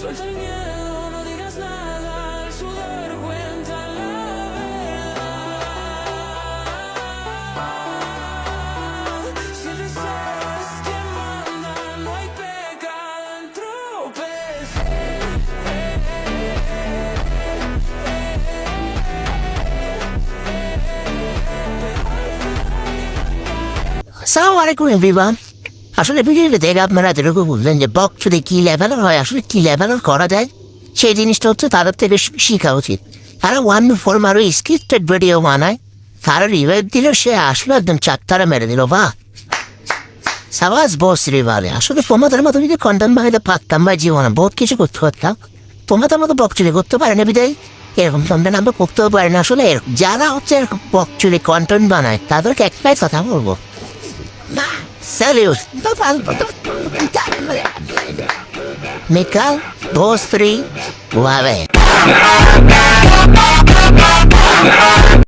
Suelta el miedo, no digas nada, el sudor cuenta la verdad. Si el deseo es quien manda, no hay pecado en আসসালামু আলাইকুম everyone. আসলে ভিডিওটা দেখে আপনারা এতটুকু বুঝলেন যে বকচুদে কী লেভেলের হয়, আসলে কী লেভেলের করা যায় সেই জিনিসটা হচ্ছে তাদের থেকে শেখা উচিত। তারা ওয়ান ফর্ম আরও স্ক্রিপ্টেড ভিডিও বানায়, তারা রিভাইভ দিল, সে আসলো একদম চারটারা মেরে দিল। বাহ, সাবাস বস রে বারে। আসলে তোমাদের মতো যদি কন্টেন্ট বানাইতে পারতাম বা জীবনে বহুত কিছু করতে পারতাম। তোমাদের মতো বকচুরি করতে পারে না বিদায় এরকম কন্টেন্ট আমরা করতেও পারি না। আসলে যারা হচ্ছে এরকম বকচুরি কন্টেন্ট বানায় তাদেরকে একটাই কথা বলবো, Salute. Mikal, 2, 3, 9.